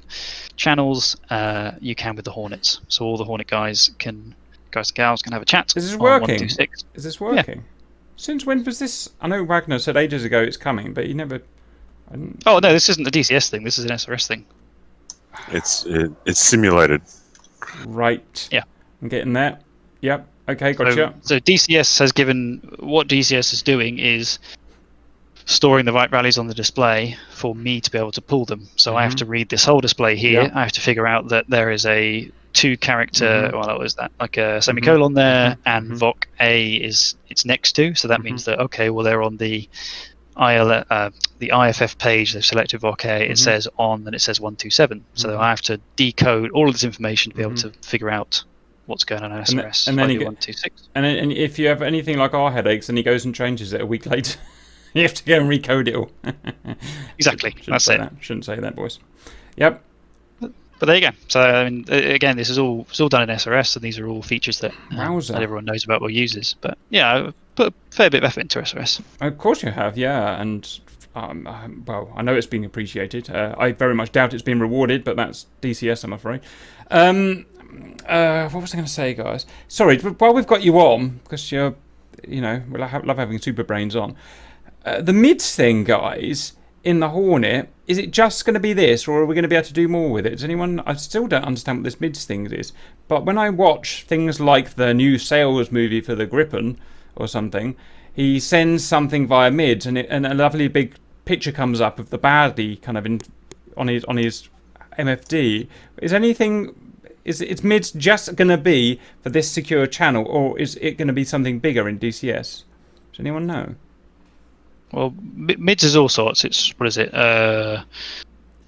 channels. You can with the Hornets. So all the Hornet guys and gals can have a chat. Is this working? 126. Is this working? Yeah. Since when was this? I know Wagner said ages ago it's coming, but he never. Oh no, this isn't a DCS thing. This is an SRS thing. It's simulated. Right. Yeah. I'm getting there. Yep. Okay, gotcha. So DCS has given, what DCS is doing is storing the right values on the display for me to be able to pull them. So I have to read this whole display here. I have to figure out that there is a 2-character, well, what was that? Like a semicolon there, and VOC A it's next to. So that means that, okay, well, they're on the the IFF page they've selected for OK, it says on and it says 127. So I have to decode all of this information to be able to figure out what's going on SRS. And then you 126. And if you have anything like our headaches, and he goes and changes it a week later, you have to go and recode it all. Exactly. That's it. Shouldn't say that, boys. Yep. But there you go. So I mean, again, this is all done in SRS, and these are all features that everyone knows about or uses. But yeah, I put a fair bit of effort into SRS. Of course you have, yeah. And well, I know it's being appreciated. I very much doubt it's been rewarded, but that's DCS, I'm afraid. What was I going to say, guys? Sorry, while we've got you on, because we love having super brains on. The mids thing, guys, in the Hornet, is it just going to be this, or are we going to be able to do more with it? Does anyone? I still don't understand what this mids thing is. But when I watch things like the new sales movie for the Gripen or something, he sends something via mids, and a lovely big picture comes up of the baddie kind of on his MFD. Is mids just going to be for this secure channel, or is it going to be something bigger in DCS? Does anyone know? Well, mids is all sorts. It's, what is it?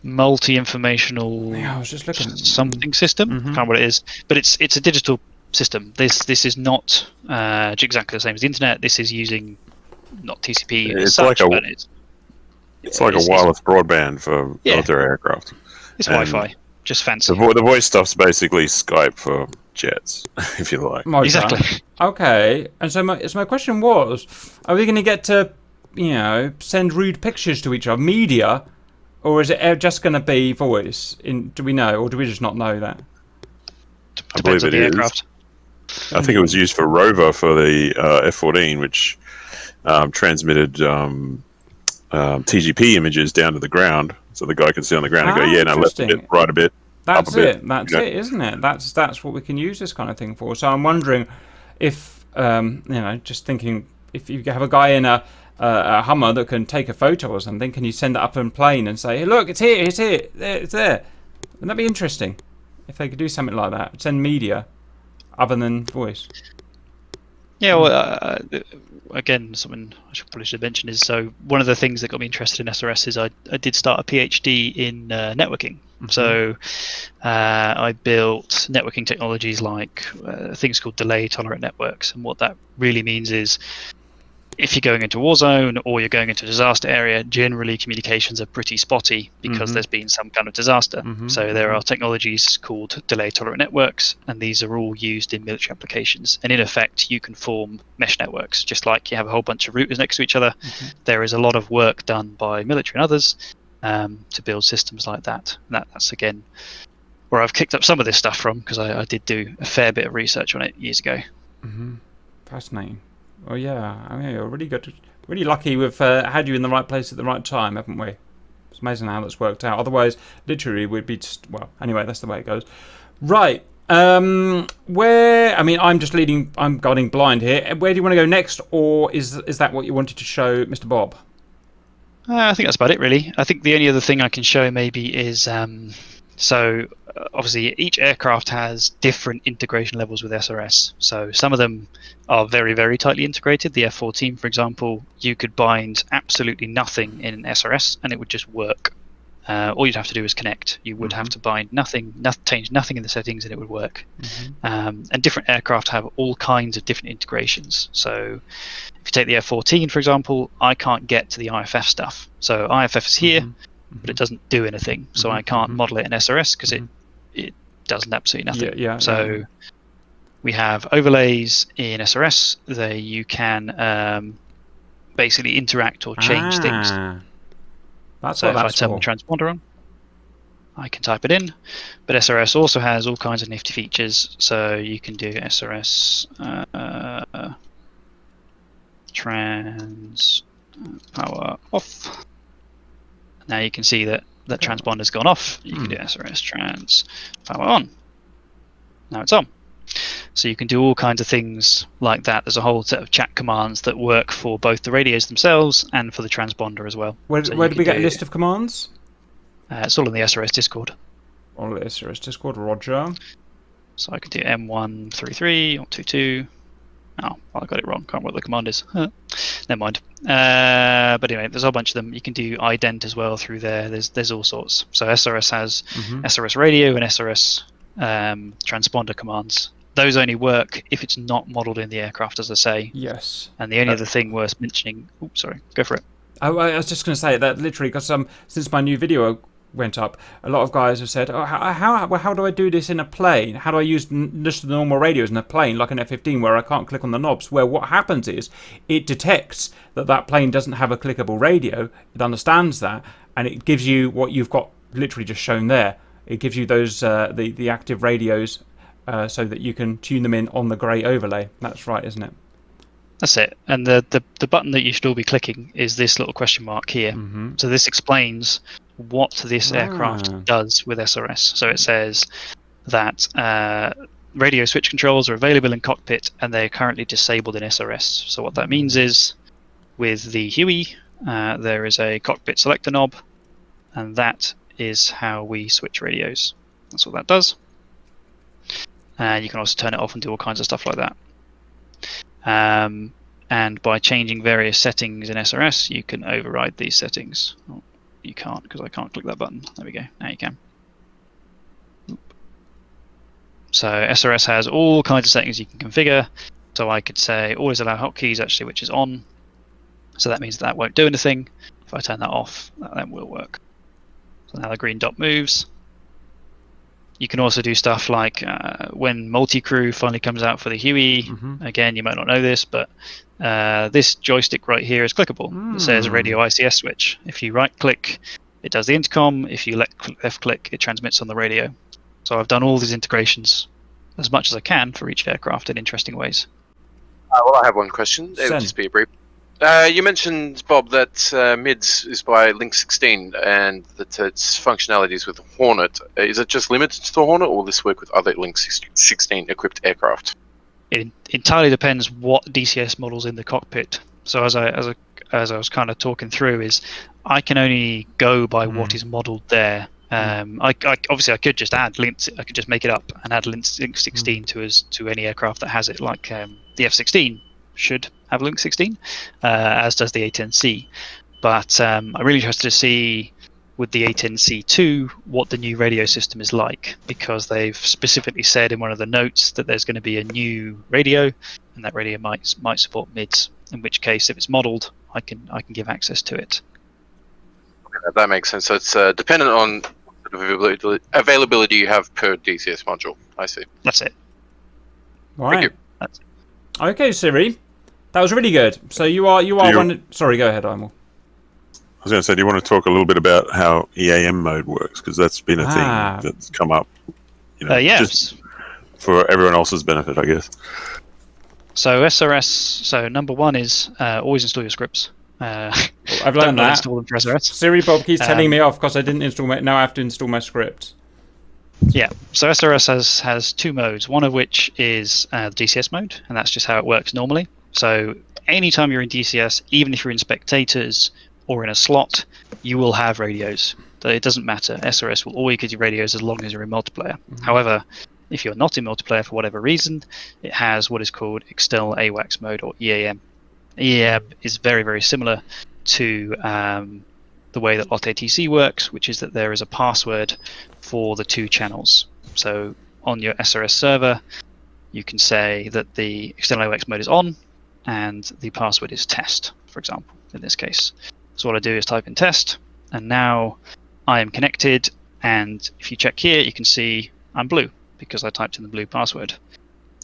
Multi-informational I was just looking. something system. I can't remember what it is. But it's a digital system. This is not exactly the same as the internet. This is using not TCP as such, but it's like a wireless broadband for military aircraft. It's Wi-Fi. Just fancy. The voice stuff's basically Skype for jets, if you like. Exactly. Okay. And so my question was, are we going to get to, send rude pictures to each other, media, or is it just going to be voice? Do we know, or do we just not know that? I believe it is. Aircraft. I think it was used for Rover for the F-14, which transmitted TGP images down to the ground, so the guy can sit on the ground and go, now left a bit, right a bit, that's up a bit. That's it, isn't it? That's what we can use this kind of thing for. So I'm wondering if, just thinking, if you have a guy in a Hummer that can take a photo or something, can you send it up in plane and say, hey, look, it's here, it's there. Wouldn't that be interesting? If they could do something like that, send media other than voice. Yeah, well, again, something I probably should mention is, so one of the things that got me interested in SRS is I did start a PhD in networking. So I built networking technologies like things called delay tolerant networks, and what that really means is, if you're going into a war zone or you're going into a disaster area, generally communications are pretty spotty because there's been some kind of disaster. So there are technologies called delay tolerant networks, and these are all used in military applications. And in effect, you can form mesh networks, just like you have a whole bunch of routers next to each other. There is a lot of work done by military and others to build systems like that. And that's, again, where I've kicked up some of this stuff from, because I did do a fair bit of research on it years ago. Fascinating. Oh yeah, I mean, we're really lucky we've had you in the right place at the right time, haven't we? It's amazing how that's worked out. Otherwise, literally, we'd be anyway, that's the way it goes. Right. I'm guiding blind here. Where do you want to go next, or is that what you wanted to show, Mr. Bob? I think that's about it, really. I think the only other thing I can show maybe is obviously each aircraft has different integration levels with SRS. So some of them are very, very tightly integrated. The F-14, for example, you could bind absolutely nothing in SRS and it would just work. All you'd have to do is connect. You would have to bind nothing, change nothing in the settings, and it would work. And different aircraft have all kinds of different integrations. So if you take the F-14, for example, I can't get to the IFF stuff. So IFF is here, but it doesn't do anything. So I can't model it in SRS because it does absolutely nothing. We have overlays in SRS. There you can basically interact or change things. So if I turn the transponder on, I can type it in. But SRS also has all kinds of nifty features. So you can do SRS trans power off. Now you can see that transponder's gone off. You can do SRS trans power on. Now it's on. So you can do all kinds of things like that. There's a whole set of chat commands that work for both the radios themselves and for the transponder as well. Where did we get a list of commands? It's all in the SRS Discord. All in the SRS Discord, roger. So I can do M133 or 22. Oh, I got it wrong. Can't remember what the command is. Never mind. But anyway, there's a whole bunch of them. You can do ident as well through there. There's all sorts. So SRS has SRS radio and SRS transponder commands. Those only work if it's not modelled in the aircraft, as I say. Yes. And the only other thing worth mentioning... Oops, sorry. Go for it. I was just going to say that literally, because since my new video went up, a lot of guys have said, oh, how do I do this in a plane? How do I use just the normal radios in a plane, like an F-15, where I can't click on the knobs? Where what happens is, it detects that plane doesn't have a clickable radio. It understands that, and it gives you what you've got literally just shown there. It gives you those the active radios, so that you can tune them in on the grey overlay. That's right, isn't it? That's it. And the button that you should all be clicking is this little question mark here. So this explains what this aircraft does with SRS. So it says that radio switch controls are available in cockpit and they are currently disabled in SRS. So what that means is, with the Huey, there is a cockpit selector knob, and that is how we switch radios. That's what that does. And you can also turn it off and do all kinds of stuff like that. And by changing various settings in SRS, you can override these settings. Oh, you can't, because I can't click that button. There we go. Now you can. So SRS has all kinds of settings you can configure. So I could say always allow hotkeys, actually, which is on. So that means that won't do anything. If I turn that off, that then will work. So now the green dot moves. You can also do stuff like when multi-crew finally comes out for the Huey. Again, you might not know this, but this joystick right here is clickable. It says radio ICS switch. If you right-click, it does the intercom. If you left-click, it transmits on the radio. So I've done all these integrations as much as I can for each aircraft in interesting ways. Well, I have one question. It would just be a brief. You mentioned, Bob, that MIDS is by Link 16 and that its functionalities with Hornet. Is it just limited to the Hornet, or will this work with other Link 16 equipped aircraft? It entirely depends what DCS model's in the cockpit. So as I was kind of talking through, is I can only go by what is modelled there. Obviously I could just add links. I could just make it up and add Link 16 to any aircraft that has it, like the F-16 should have Link 16, as does the A10C. But I'm really interested to see with the A10C2 what the new radio system is like, because they've specifically said in one of the notes that there's going to be a new radio, and that radio might support MIDS. In which case, if it's modelled, I can give access to it. Okay, that makes sense. So it's dependent on the availability you have per DCS module. I see. That's it. All right. Thank you. That's it. Okay, Siri. That was really good. So you are one. Sorry, go ahead, Imel. I was going to say, do you want to talk a little bit about how EAM mode works? Because that's been a thing that's come up. Yes. Just for everyone else's benefit, I guess. So SRS. So number one is always install your scripts. I've learned that. Install them for SRS. CiriBob keeps telling me off because I didn't install now I have to install my script. Yeah, so SRS has two modes, one of which is the DCS mode, and that's just how it works normally. So anytime you're in DCS, even if you're in spectators or in a slot, you will have radios. It doesn't matter. SRS will always give you radios as long as you're in multiplayer. However, if you're not in multiplayer for whatever reason, it has what is called external AWACS mode, or EAM. EAM is very, very similar to the way that LOT-ATC works, which is that there is a password for the two channels. So on your SRS server, you can say that the external AWACS mode is on, and the password is test, for example, in this case. So what I do is type in test, and now I am connected, and if you check here, you can see I'm blue, because I typed in the blue password.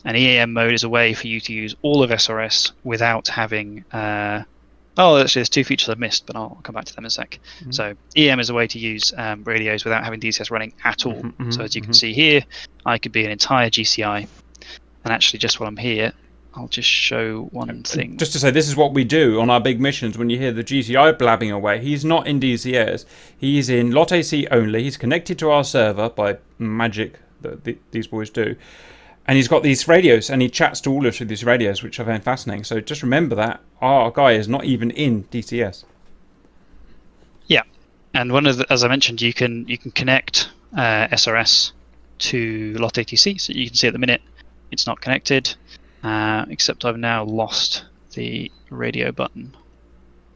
And EAM mode is a way for you to use all of SRS without having... actually, there's two features I've missed, but I'll come back to them in a sec. So EAM is a way to use radios without having DCS running at all. So as you can see here, I could be an entire GCI. And actually, just while I'm here, I'll just show one thing. Just to say, this is what we do on our big missions. When you hear the GCI blabbing away, he's not in DCS. He's in LOT-AC only. He's connected to our server by magic that these boys do. And he's got these radios, and he chats to all of these radios, which I find fascinating. So just remember that our guy is not even in DCS. Yeah, and one of the, as I mentioned, you can connect SRS to LOT-ATC. So you can see at the minute it's not connected. except I've now lost the radio button,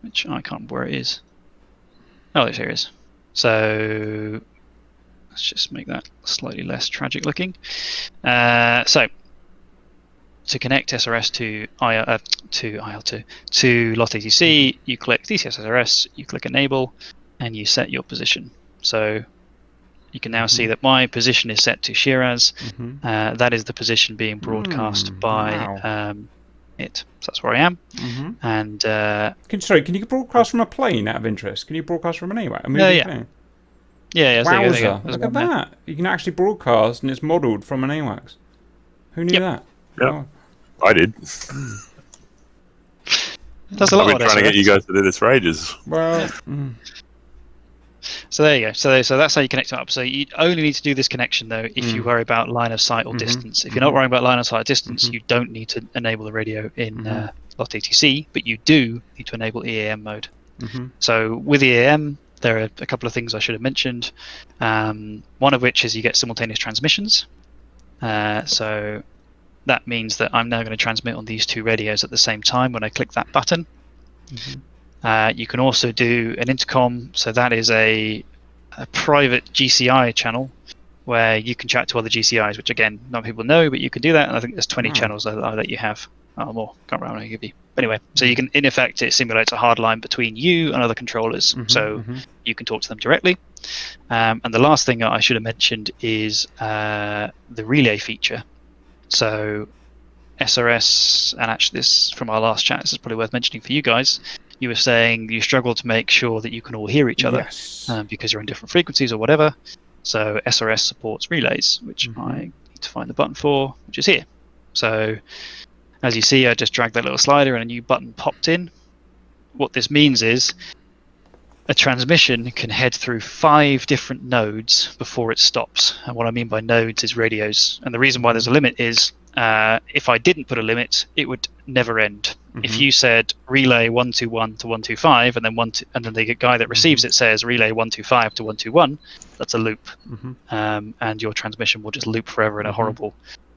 which I can't remember where it is. Oh, here it is. So let's just make that slightly less tragic looking. So to connect SRS to IL2 to LOT-ATC, you click DCS SRS, you click enable, and you set your position. So you can now see that my position is set to Shiraz. That is the position being broadcast by it. So that's where I am. And can you broadcast from a plane out of interest? Can you broadcast from an AWAC? Yeah. Wowza! Look at that. You can actually broadcast, and it's modelled from an AWACS. Who knew that? Yep. Oh. I did. That's a lot. I've been trying to get you guys to do this for ages. Well. So there you go. So that's how you connect it up. So you only need to do this connection though if you worry about line of sight or distance. If you're not worrying about line of sight or distance, you don't need to enable the radio in LOT-ATC, but you do need to enable EAM mode. So with EAM, there are a couple of things I should have mentioned. One of which is you get simultaneous transmissions. So that means that I'm now going to transmit on these two radios at the same time when I click that button. You can also do an intercom, so that is a private GCI channel where you can chat to other GCIs, which again, not people know, but you can do that, and I think there's 20 channels that you have. Oh, more, can't remember how many give you. But anyway, so you can, in effect, it simulates a hard line between you and other controllers, so you can talk to them directly. And the last thing I should have mentioned is the relay feature. So SRS, and actually this from our last chat, this is probably worth mentioning for you guys. You were saying you struggle to make sure that you can all hear each other because you're on different frequencies or whatever. So SRS supports relays, which I need to find the button for, which is here. So as you see, I just dragged that little slider and a new button popped in. What this means is a transmission can head through 5 different nodes before it stops. And what I mean by nodes is radios. And the reason why there's a limit is if I didn't put a limit, it would never end. If you said relay 121 to 125, and then the guy that receives it says relay 125 to 121, that's a loop, and your transmission will just loop forever in a horrible,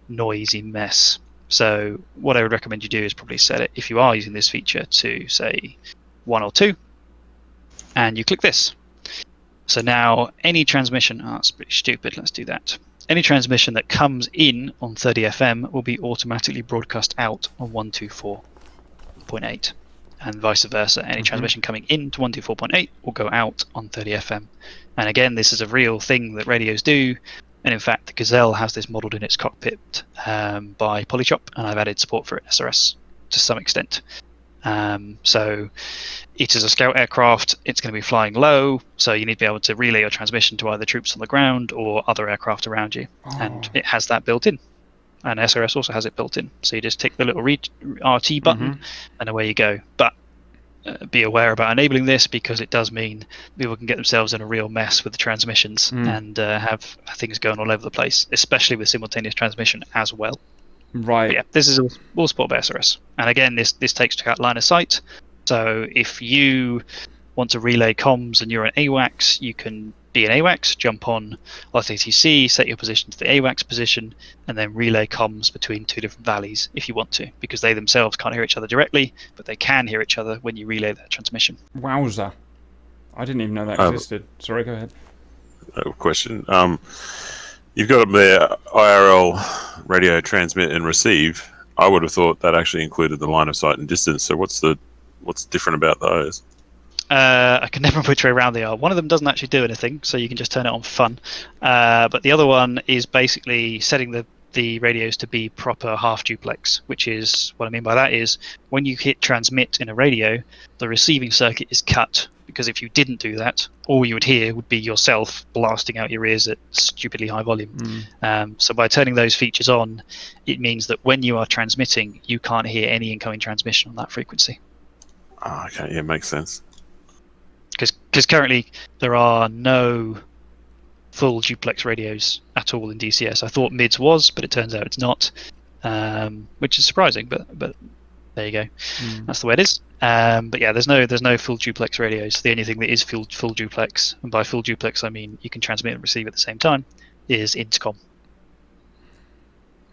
noisy mess. So what I would recommend you do is probably set it, if you are using this feature, to say 1 or 2, and you click this. So now any transmission, that's pretty stupid, let's do that. Any transmission that comes in on 30 FM will be automatically broadcast out on 124.8, and vice versa. Any transmission coming in to 124.8 will go out on 30 FM. And again, this is a real thing that radios do. And in fact, the Gazelle has this modeled in its cockpit by Polychop, and I've added support for it in SRS to some extent. So it is a scout aircraft, it's going to be flying low, so you need to be able to relay your transmission to either troops on the ground or other aircraft around you, and it has that built in, and SRS also has it built in, so you just tick the little RT button and away you go. But be aware about enabling this, because it does mean people can get themselves in a real mess with the transmissions and have things going all over the place, especially with simultaneous transmission as well. Right. But yeah, this is all support by SRS. And again, this takes to account line of sight. So if you want to relay comms and you're an AWACS, you can be an AWACS, jump on LOT-ATC, set your position to the AWACS position, and then relay comms between 2 different valleys if you want to, because they themselves can't hear each other directly, but they can hear each other when you relay that transmission. Wowza. I didn't even know that existed. Sorry, go ahead. Question. You've got the IRL radio transmit and receive. I would have thought that actually included the line of sight and distance. So what's different about those? I can never remember which way around they are. One of them doesn't actually do anything, so you can just turn it on for fun. But the other one is basically setting the radios to be proper half duplex, which is, what I mean by that is, when you hit transmit in a radio, the receiving circuit is cut, because if you didn't do that, all you would hear would be yourself blasting out your ears at stupidly high volume. So by turning those features on, it means that when you are transmitting, you can't hear any incoming transmission on that frequency. Oh, okay, yeah, makes sense. Because currently there are no full duplex radios at all in DCS. I thought MIDS was, but it turns out it's not, which is surprising. But there you go, that's the way it is. But yeah, there's no full duplex radios. The only thing that is full duplex, and by full duplex I mean you can transmit and receive at the same time, is intercom.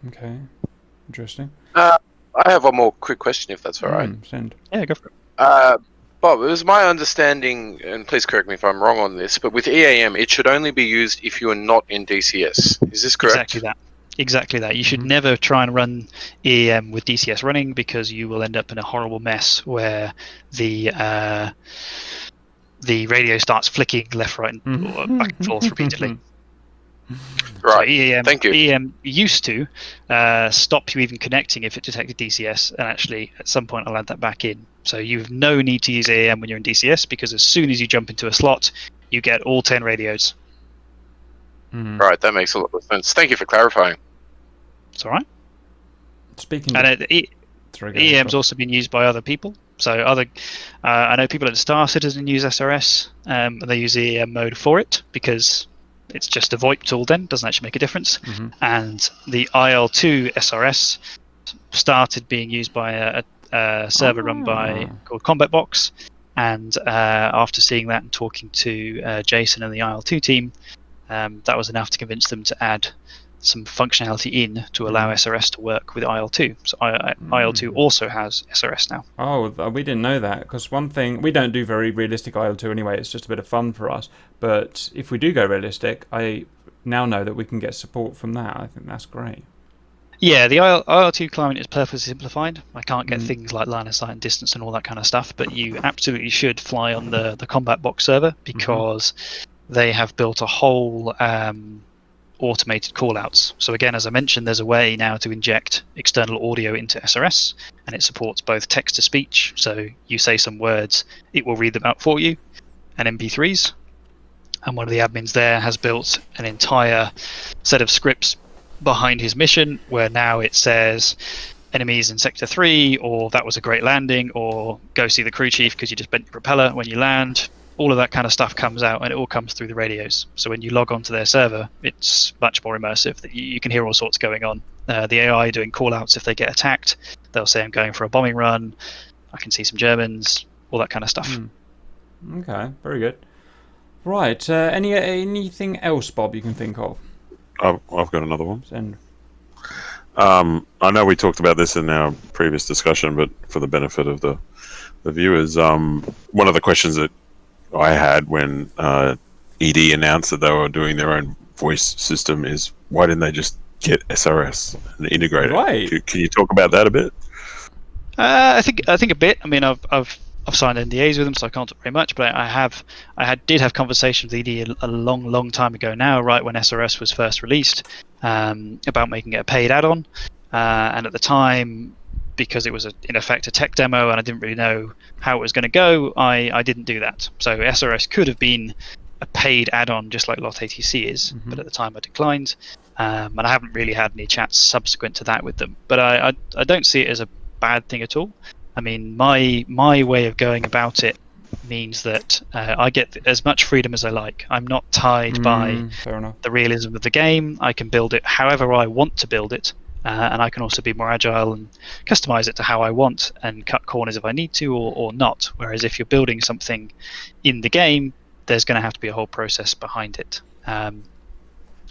Okay. Interesting. I have one more quick question, if that's all right. Send. Yeah, go for it. Bob, it was my understanding, and please correct me if I'm wrong on this, but with EAM, it should only be used if you are not in DCS. Is this correct? Exactly that. You should never try and run EAM with DCS running, because you will end up in a horrible mess where the radio starts flicking left, right, and back and forth repeatedly. Right. So EAM, Thank you. EAM used to stop you even connecting if it detected DCS, and actually at some point I'll add that back in. So you have no need to use EAM when you're in DCS, because as soon as you jump into a slot, you get all 10 radios. Right, that makes a lot of sense. Thank you for clarifying. It's all right. Speaking And of... EAM's also been used by other people. So I know people at Star Citizen use SRS, and they use EAM mode for it, because it's just a VoIP tool then, doesn't actually make a difference. And the IL2 SRS started being used by a server run called Combat Box, and after seeing that and talking to Jason and the IL2 team, that was enough to convince them to add some functionality in to allow SRS to work with IL2. So IL2 also has SRS now. Oh, we didn't know that, because one thing, we don't do very realistic IL2 anyway, it's just a bit of fun for us, but if we do go realistic, I now know that we can get support from that. I think that's great. Yeah, the IL2 client is perfectly simplified. I can't get things like line of sight and distance and all that kind of stuff, but you absolutely should fly on the Combat Box server, because they have built a whole automated callouts. So again, as I mentioned, there's a way now to inject external audio into SRS, and it supports both text to speech. So you say some words, it will read them out for you, and MP3s. And one of the admins there has built an entire set of scripts behind his mission, where now it says enemies in sector 3, or that was a great landing, or go see the crew chief because you just bent your propeller when you land. All of that kind of stuff comes out, and it all comes through the radios. So when you log onto their server, it's much more immersive. That you can hear all sorts going on. The AI doing call-outs if they get attacked. They'll say, I'm going for a bombing run. I can see some Germans. All that kind of stuff. Okay, very good. Right, anything else, Bob, you can think of? I've got another one. Send. I know we talked about this in our previous discussion, but for the benefit of the viewers, one of the questions that I had when ED announced that they were doing their own voice system is, why didn't they just get SRS and integrate it? Can you talk about that a bit? I think a bit. I mean, I've signed NDAs with them, so I can't talk very much. But I did have conversations with ED a long time ago now, right when SRS was first released, about making it a paid add-on, and at the time, because it was in effect a tech demo and I didn't really know how it was going to go, I didn't do that. So SRS could have been a paid add-on just like Lot ATC is, but at the time I declined, and I haven't really had any chats subsequent to that with them. But I don't see it as a bad thing at all. I mean, my way of going about it means that I get as much freedom as I like. I'm not tied by the realism of the game. I can build it however I want to build it. And I can also be more agile and customize it to how I want and cut corners if I need to or not. Whereas if you're building something in the game, there's going to have to be a whole process behind it. And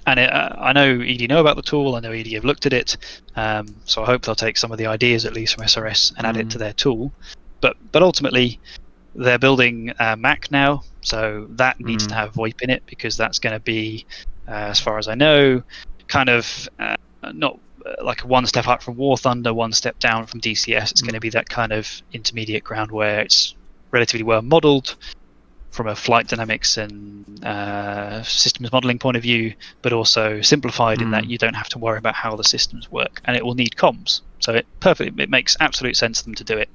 I know ED know about the tool. I know ED have looked at it. So I hope they'll take some of the ideas, at least from SRS, and add it to their tool. But ultimately, they're building Mac now. So that needs to have VoIP in it, because that's going to be, as far as I know, kind of not like one step up from War Thunder, one step down from DCS. It's going to be that kind of intermediate ground where it's relatively well modeled from a flight dynamics and systems modeling point of view, but also simplified in that you don't have to worry about how the systems work, and it will need comms. So it makes absolute sense for them to do it.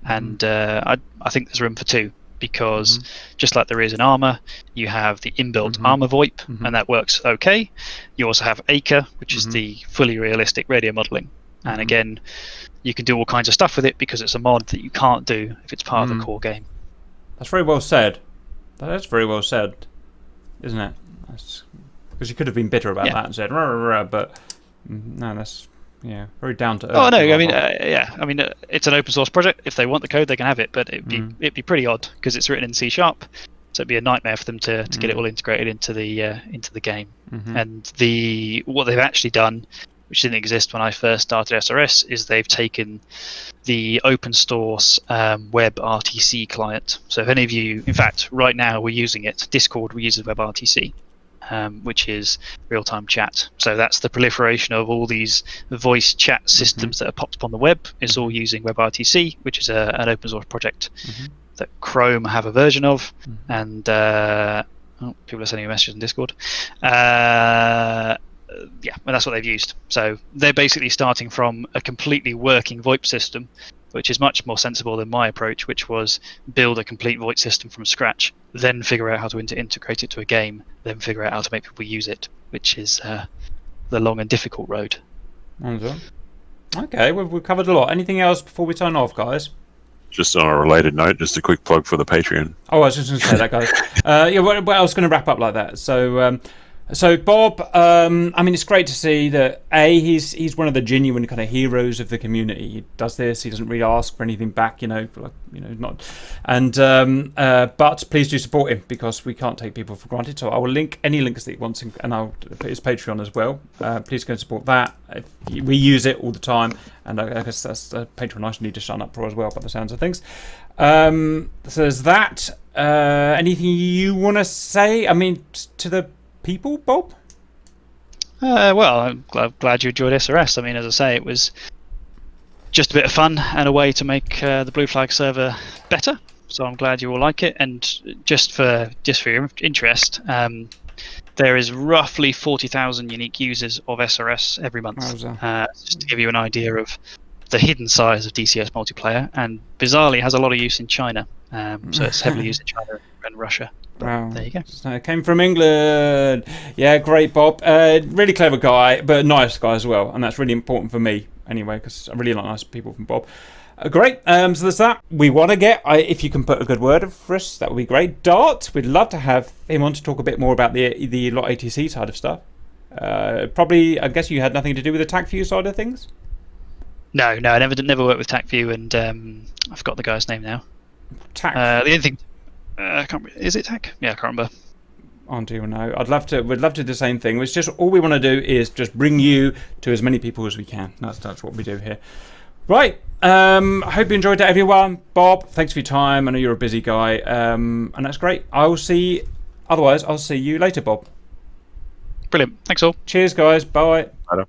And I think there's room for two, because just like there is in Armour, you have the inbuilt Armour VoIP, and that works okay. You also have Acre, which is the fully realistic radio modeling. And again, you can do all kinds of stuff with it, because it's a mod that you can't do if it's part of the core game. That's very well said. That's very well said, isn't it? Because you could have been bitter about that and said, rah, rah, rah, but no, that's very down to earth. Oh no, I mean, it's an open source project. If they want the code, they can have it, but it'd be pretty odd, because it's written in C#, so it'd be a nightmare for them to get it all integrated into the game. And what they've actually done which didn't exist when I first started SRS, is they've taken the open source WebRTC client. So if any of you, in fact, right now we're using it. Discord uses WebRTC, which is real-time chat. So that's the proliferation of all these voice chat systems that are popped up on the web. It's all using WebRTC, which is an open source project that Chrome have a version of, and people are sending me messages in Discord. Yeah, well, that's what they've used. So they're basically starting from a completely working VoIP system, which is much more sensible than my approach, which was build a complete VoIP system from scratch, then figure out how to integrate it to a game, then figure out how to make people use it, which is the long and difficult road. Okay, we've covered a lot. Anything else before we turn off, guys? Just on a related note, just a quick plug for the Patreon. Oh, I was just going to say that, guys. Yeah, well, I was going to wrap up like that. So Bob, I mean, it's great to see that he's one of the genuine kind of heroes of the community. He does this. He doesn't really ask for anything back, not. And but please do support him, because we can't take people for granted. So I will link any links that he wants, and I'll put his Patreon as well. Please go and support that. We use it all the time, and I guess that's a Patreon I should need to sign up for as well, by the sounds of things. So there's that. Anything you want to say? I mean, to the people, Bob? Well, I'm glad you enjoyed SRS. I mean, as I say, it was just a bit of fun and a way to make the Blue Flag server better. So I'm glad you all like it. And just for your interest, there is roughly 40,000 unique users of SRS every month. Just to give you an idea of the hidden size of DCS multiplayer, and bizarrely has a lot of use in China. So it's heavily used in China and Russia. Wow. There you go. So it came from England. Yeah, great, Bob. Really clever guy, but nice guy as well. And that's really important for me anyway, because I really like nice people from Bob. Great. So there's that. We want to get, if you can put a good word for us, that would be great. Dart, we'd love to have him on to talk a bit more about the lot ATC side of stuff. Probably, I guess you had nothing to do with the TACView side of things? No, I never worked with TACView, and I forgot the guy's name now. The only thing, I can't. Is it TAC? Yeah, I can't remember. I don't know. We'd love to do the same thing. It's just all we want to do is just bring you to as many people as we can. That's what we do here. Right. I hope you enjoyed that, everyone. Bob, thanks for your time. I know you're a busy guy, and that's great. I'll see you later, Bob. Brilliant. Thanks all. Cheers, guys. Bye. Bye.